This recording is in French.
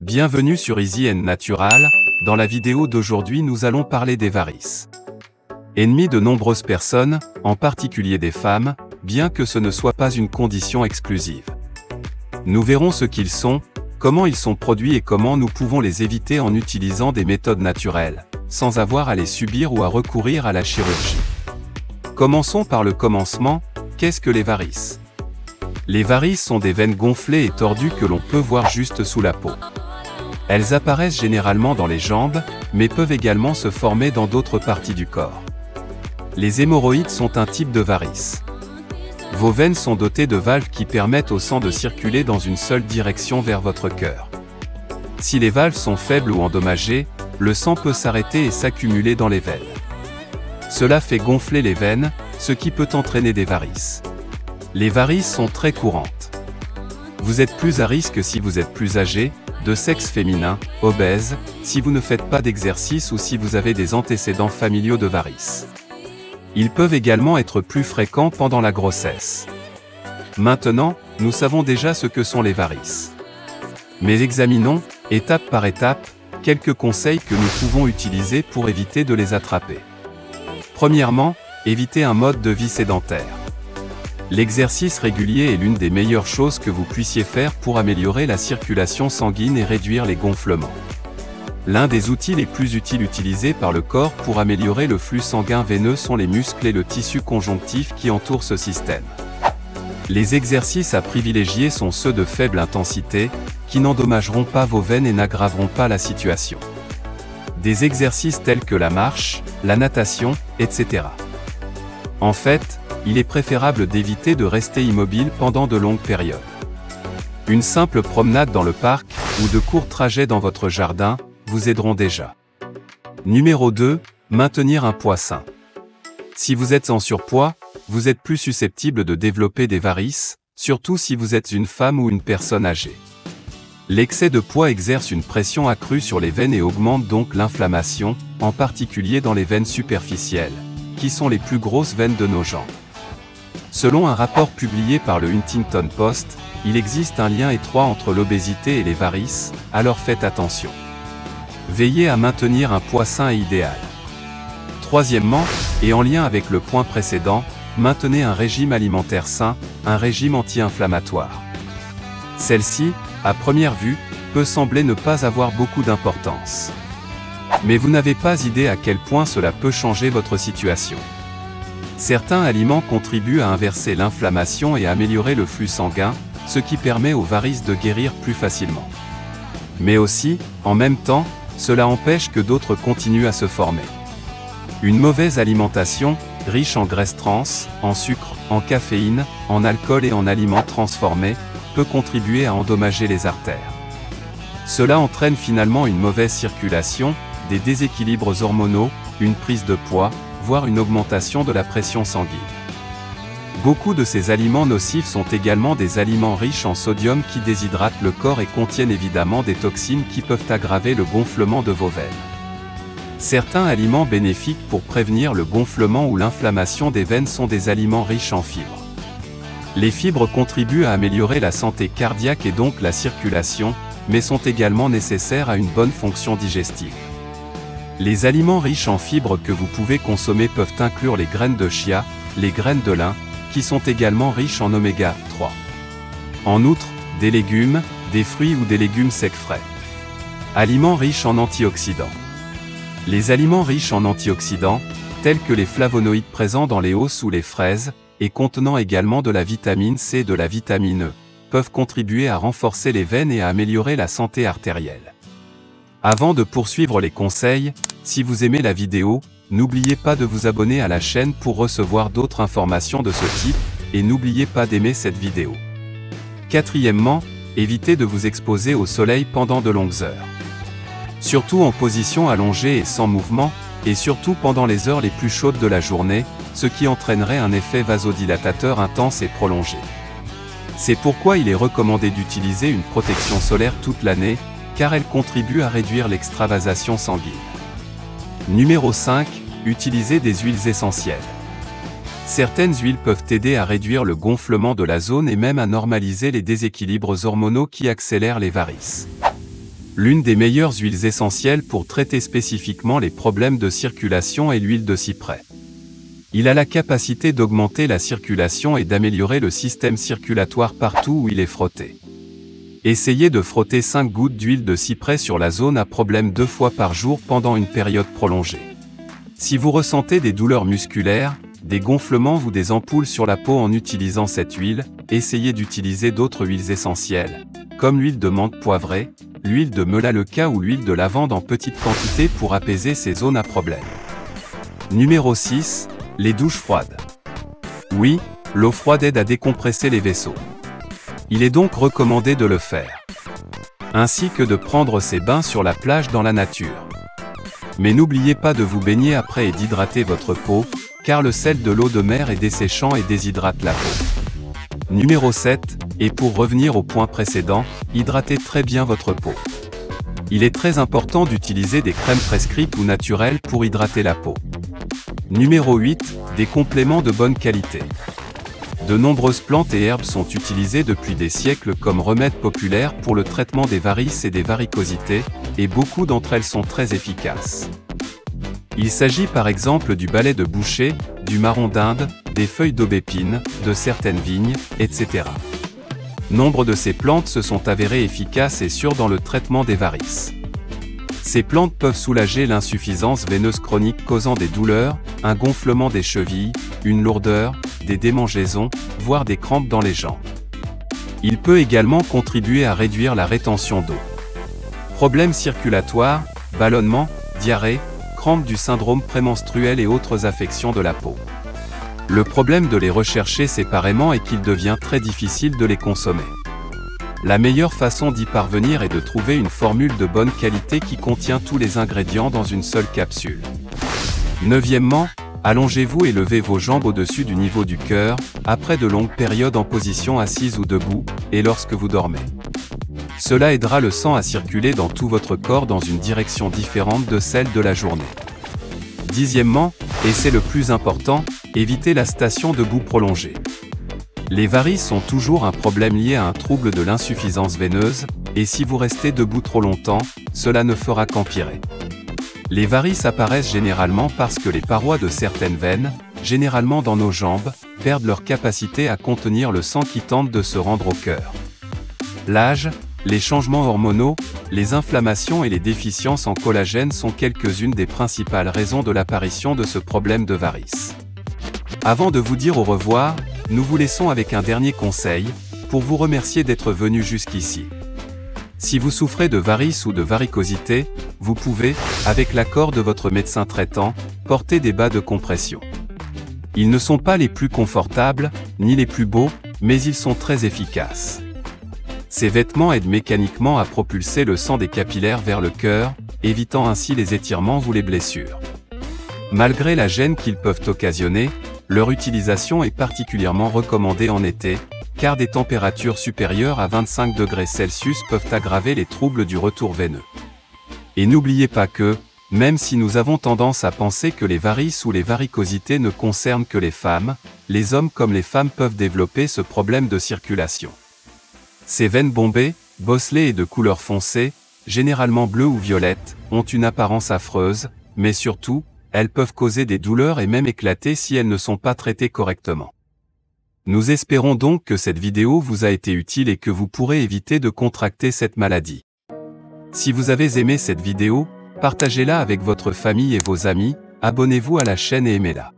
Bienvenue sur Easy & Natural. Dans la vidéo d'aujourd'hui nous allons parler des varices. Ennemis de nombreuses personnes, en particulier des femmes, bien que ce ne soit pas une condition exclusive. Nous verrons ce qu'ils sont, comment ils sont produits et comment nous pouvons les éviter en utilisant des méthodes naturelles, sans avoir à les subir ou à recourir à la chirurgie. Commençons par le commencement. Qu'est-ce que les varices? Les varices sont des veines gonflées et tordues que l'on peut voir juste sous la peau. Elles apparaissent généralement dans les jambes, mais peuvent également se former dans d'autres parties du corps. Les hémorroïdes sont un type de varice. Vos veines sont dotées de valves qui permettent au sang de circuler dans une seule direction vers votre cœur. Si les valves sont faibles ou endommagées, le sang peut s'arrêter et s'accumuler dans les veines. Cela fait gonfler les veines, ce qui peut entraîner des varices. Les varices sont très courantes. Vous êtes plus à risque si vous êtes plus âgé, de sexe féminin, obèse, si vous ne faites pas d'exercice ou si vous avez des antécédents familiaux de varices. Ils peuvent également être plus fréquents pendant la grossesse. Maintenant, nous savons déjà ce que sont les varices. Mais examinons, étape par étape, quelques conseils que nous pouvons utiliser pour éviter de les attraper. Premièrement, évitez un mode de vie sédentaire. L'exercice régulier est l'une des meilleures choses que vous puissiez faire pour améliorer la circulation sanguine et réduire les gonflements. L'un des outils les plus utiles utilisés par le corps pour améliorer le flux sanguin veineux sont les muscles et le tissu conjonctif qui entoure ce système. Les exercices à privilégier sont ceux de faible intensité, qui n'endommageront pas vos veines et n'aggraveront pas la situation. Des exercices tels que la marche, la natation, etc. En fait, il est préférable d'éviter de rester immobile pendant de longues périodes. Une simple promenade dans le parc, ou de courts trajets dans votre jardin, vous aideront déjà. Numéro 2, maintenir un poids sain. Si vous êtes en surpoids, vous êtes plus susceptible de développer des varices, surtout si vous êtes une femme ou une personne âgée. L'excès de poids exerce une pression accrue sur les veines et augmente donc l'inflammation, en particulier dans les veines superficielles, qui sont les plus grosses veines de nos jambes. Selon un rapport publié par le Huntington Post, il existe un lien étroit entre l'obésité et les varices, alors faites attention. Veillez à maintenir un poids sain et idéal. Troisièmement, et en lien avec le point précédent, maintenez un régime alimentaire sain, un régime anti-inflammatoire. Celle-ci, à première vue, peut sembler ne pas avoir beaucoup d'importance. Mais vous n'avez pas idée à quel point cela peut changer votre situation. Certains aliments contribuent à inverser l'inflammation et à améliorer le flux sanguin, ce qui permet aux varices de guérir plus facilement. Mais aussi, en même temps, cela empêche que d'autres continuent à se former. Une mauvaise alimentation, riche en graisses trans, en sucre, en caféine, en alcool et en aliments transformés, peut contribuer à endommager les artères. Cela entraîne finalement une mauvaise circulation, des déséquilibres hormonaux, une prise de poids, voire une augmentation de la pression sanguine. Beaucoup de ces aliments nocifs sont également des aliments riches en sodium qui déshydratent le corps et contiennent évidemment des toxines qui peuvent aggraver le gonflement de vos veines. Certains aliments bénéfiques pour prévenir le gonflement ou l'inflammation des veines sont des aliments riches en fibres. Les fibres contribuent à améliorer la santé cardiaque et donc la circulation, mais sont également nécessaires à une bonne fonction digestive. Les aliments riches en fibres que vous pouvez consommer peuvent inclure les graines de chia, les graines de lin, qui sont également riches en oméga 3. En outre, des légumes, des fruits ou des légumes secs frais. Aliments riches en antioxydants. Les aliments riches en antioxydants, tels que les flavonoïdes présents dans les hausses ou les fraises, et contenant également de la vitamine C et de la vitamine E, peuvent contribuer à renforcer les veines et à améliorer la santé artérielle. Avant de poursuivre les conseils, si vous aimez la vidéo, n'oubliez pas de vous abonner à la chaîne pour recevoir d'autres informations de ce type, et n'oubliez pas d'aimer cette vidéo. Quatrièmement, évitez de vous exposer au soleil pendant de longues heures. Surtout en position allongée et sans mouvement, et surtout pendant les heures les plus chaudes de la journée, ce qui entraînerait un effet vasodilatateur intense et prolongé. C'est pourquoi il est recommandé d'utiliser une protection solaire toute l'année, car elle contribue à réduire l'extravasation sanguine. Numéro 5, utilisez des huiles essentielles. Certaines huiles peuvent aider à réduire le gonflement de la zone et même à normaliser les déséquilibres hormonaux qui accélèrent les varices. L'une des meilleures huiles essentielles pour traiter spécifiquement les problèmes de circulation est l'huile de cyprès. Il a la capacité d'augmenter la circulation et d'améliorer le système circulatoire partout où il est frotté. Essayez de frotter 5 gouttes d'huile de cyprès sur la zone à problème 2 fois par jour pendant une période prolongée. Si vous ressentez des douleurs musculaires, des gonflements ou des ampoules sur la peau en utilisant cette huile, essayez d'utiliser d'autres huiles essentielles, comme l'huile de menthe poivrée, l'huile de melaleuca ou l'huile de lavande en petite quantité pour apaiser ces zones à problème. Numéro 6. Les douches froides. Oui, l'eau froide aide à décompresser les vaisseaux. Il est donc recommandé de le faire. Ainsi que de prendre ses bains sur la plage dans la nature. Mais n'oubliez pas de vous baigner après et d'hydrater votre peau, car le sel de l'eau de mer est desséchant et déshydrate la peau. Numéro 7. Et pour revenir au point précédent, hydratez très bien votre peau. Il est très important d'utiliser des crèmes prescrites ou naturelles pour hydrater la peau. Numéro 8. Des compléments de bonne qualité. De nombreuses plantes et herbes sont utilisées depuis des siècles comme remèdes populaires pour le traitement des varices et des varicosités, et beaucoup d'entre elles sont très efficaces. Il s'agit par exemple du balai de boucher, du marron d'Inde, des feuilles d'aubépine, de certaines vignes, etc. Nombre de ces plantes se sont avérées efficaces et sûres dans le traitement des varices. Ces plantes peuvent soulager l'insuffisance veineuse chronique causant des douleurs, un gonflement des chevilles, une lourdeur, des démangeaisons, voire des crampes dans les jambes. Il peut également contribuer à réduire la rétention d'eau. Problèmes circulatoires, ballonnement, diarrhée, crampes du syndrome prémenstruel et autres affections de la peau. Le problème de les rechercher séparément est qu'il devient très difficile de les consommer. La meilleure façon d'y parvenir est de trouver une formule de bonne qualité qui contient tous les ingrédients dans une seule capsule. Neuvièmement, allongez-vous et levez vos jambes au-dessus du niveau du cœur, après de longues périodes en position assise ou debout, et lorsque vous dormez. Cela aidera le sang à circuler dans tout votre corps dans une direction différente de celle de la journée. Dixièmement, et c'est le plus important, évitez la station debout prolongée. Les varices sont toujours un problème lié à un trouble de l'insuffisance veineuse, et si vous restez debout trop longtemps, cela ne fera qu'empirer. Les varices apparaissent généralement parce que les parois de certaines veines, généralement dans nos jambes, perdent leur capacité à contenir le sang qui tente de se rendre au cœur. L'âge, les changements hormonaux, les inflammations et les déficiences en collagène sont quelques-unes des principales raisons de l'apparition de ce problème de varices. Avant de vous dire au revoir, nous vous laissons avec un dernier conseil, pour vous remercier d'être venu jusqu'ici. Si vous souffrez de varices ou de varicosité, vous pouvez, avec l'accord de votre médecin traitant, porter des bas de compression. Ils ne sont pas les plus confortables, ni les plus beaux, mais ils sont très efficaces. Ces vêtements aident mécaniquement à propulser le sang des capillaires vers le cœur, évitant ainsi les étirements ou les blessures. Malgré la gêne qu'ils peuvent occasionner, leur utilisation est particulièrement recommandée en été, car des températures supérieures à 25 degrés Celsius peuvent aggraver les troubles du retour veineux. Et n'oubliez pas que, même si nous avons tendance à penser que les varices ou les varicosités ne concernent que les femmes, les hommes comme les femmes peuvent développer ce problème de circulation. Ces veines bombées, bosselées et de couleur foncée, généralement bleues ou violettes, ont une apparence affreuse, mais surtout, elles peuvent causer des douleurs et même éclater si elles ne sont pas traitées correctement. Nous espérons donc que cette vidéo vous a été utile et que vous pourrez éviter de contracter cette maladie. Si vous avez aimé cette vidéo, partagez-la avec votre famille et vos amis, abonnez-vous à la chaîne et aimez-la.